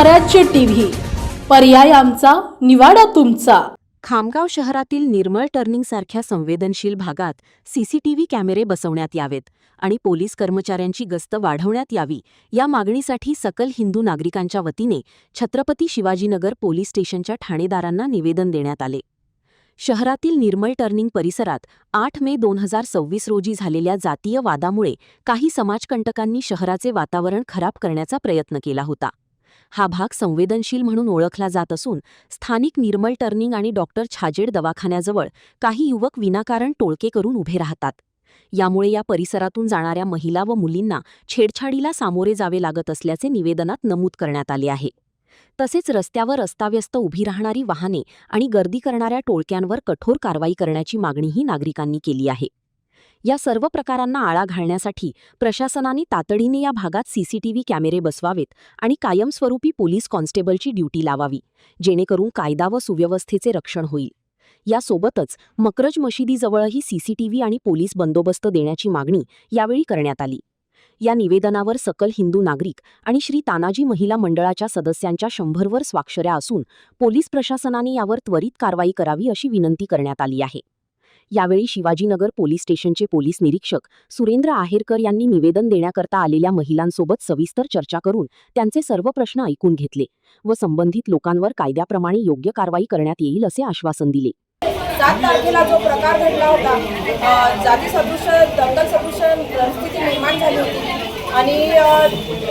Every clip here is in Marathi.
स्वराज्य टीव्ही, पर्याय आमचा, निवाडा तुमचा। खामगाव शहरातील निर्मळ टर्निंग सारख्या संवेदनशील भागात सीसीटीव्ही कॅमेरे बसवण्यात यावेत आणि पोलीस कर्मचाऱ्यांची गस्त वाढवण्यात यावी या मागणीसाठी सकल हिंदू नागरिकांच्या वतीने छत्रपती शिवाजीनगर पोलीस स्टेशनच्या ठाणेदारांना निवेदन देण्यात आले। शहरातील निर्मळ टर्निंग परिसरात 8 मे 2026 रोजी झालेल्या जातीय वादामुळे काही समाजकंटकांनी शहराचे वातावरण खराब करण्याचा प्रयत्न केला होता। हा भाग संवेदनशील म्हणून ओळखला जात असून स्थानिक निर्मळ टर्निंग आणि डॉक्टर छाजेड दवाखान्याजवळ काही युवक विनाकारण टोळके करून उभे राहतात। यामुळे या परिसरातून जाणाऱ्या महिला व मुलींना छेडछाडीला सामोरे जावे लागत असल्याचे निवेदनात नमूद करण्यात आले आहे। तसेच रस्त्यावर अस्ताव्यस्त उभी राहणारी वाहने आणि गर्दी करणाऱ्या टोळक्यांवर कठोर कारवाई करण्याची मागणीही नागरिकांनी केली आहे। या सर्व प्रकारांना आळा घालण्यासाठी प्रशासनाने तातडीने या भागात सीसीटीव्ही कॅमेरे बसवावेत आणि कायमस्वरूपी पोलीस कॉन्स्टेबलची ड्युटी लावावी, जेणेकरून कायदा व सुव्यवस्थेचे रक्षण होईल। यासोबतच मकरज मशिदीजवळही सीसीटीव्ही आणि पोलीस बंदोबस्त देण्याची मागणी यावेळी करण्यात आली। या निवेदनावर सकल हिंदू नागरिक आणि श्री तानाजी महिला मंडळाच्या सदस्यांच्या 100वर स्वाक्षऱ्या असून पोलीस प्रशासनाने यावर त्वरित कारवाई करावी अशी विनंती करण्यात आली आहे। यावेळी शिवाजीनगर पोलीस स्टेशनचे पोलीस निरीक्षक सुरेंद्र आहेरकर यांनी निवेदन देण्याकरता आलेल्या महिलांसोबत सविस्तर चर्चा करून त्यांचे सर्व प्रश्न ऐकून घेतले व संबंधित लोकांवर कायद्याप्रमाणे योग्य कारवाई करण्यात येईल असे आश्वासन दिले। 7 तारखेला जो प्रकार घडला होता, जाती सदृश दंगल सदृश परिस्थिती निर्माण झाली होती आणि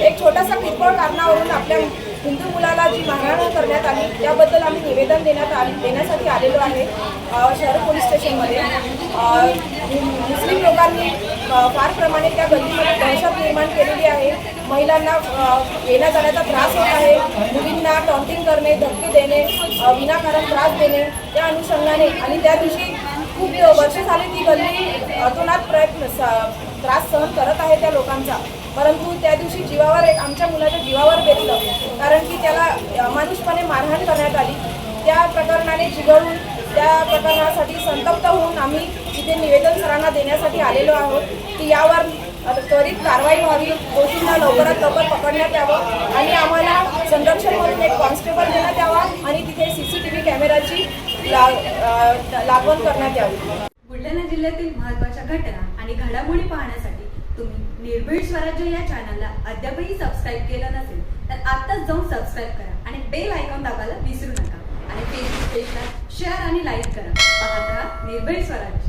एक छोटासा किरकोळ कारणावरून आपल्या हिंदू मुलाला जी मारहाण करण्यात आली त्याबद्दल आम्ही निवेदन देण्यासाठी आलेलो आहे। शहर पोलीस स्टेशनमध्ये मुस्लिम लोकांनी फार प्रमाणे त्या गल्लीमध्ये दहशत निर्माण केलेली आहे। महिलांना येण्या जाण्याचा त्रास होत आहे, मुलींना टॉन्टिंग करणे, धमकी देणे, विनाकारण त्रास देणे, त्या अनुषंगाने आणि त्या दिवशी खूप वर्ष झाली ती गल्ली अतोनात त्रास सहन करत आहे त्या लोकांचा। परंतु त्या दिवशी जीवावर आमच्या मुलाच्या जीवावर बेतलं, कारण की त्याला अमानुषपणे मारहाण करण्यात आली। त्या प्रकरणाने चिघळून त्या प्रकरणासाठी संतप्त होऊन आम्ही इथे निवेदन सरांना देण्यासाठी आलेलो आहोत की यावर त्वरित कारवाई व्हावी, दोषींना लवकरात लवकर पकडण्यात यावं आणि आम्हाला संरक्षण म्हणून एक कॉन्स्टेबल देण्यात यावा आणि तिथे सीसीटीव्ही कॅमेराची लागवण करण्यात यावी। बुलढाणा जिल्ह्यातील महत्त्वाच्या घटना आणि घडामोडी पाहण्यासाठी तुम्ही निर्भीड स्वराज्य या चॅनलला अद्यापही सबस्क्राईब केलं नसेल तर आत्ताच जाऊन सबस्क्राईब करा आणि बेल आयकॉन दाबायला विसरू नका आणि फेसबुक पेजला शेअर आणि लाईक करा। पाहत राहा निर्भीड स्वराज्य।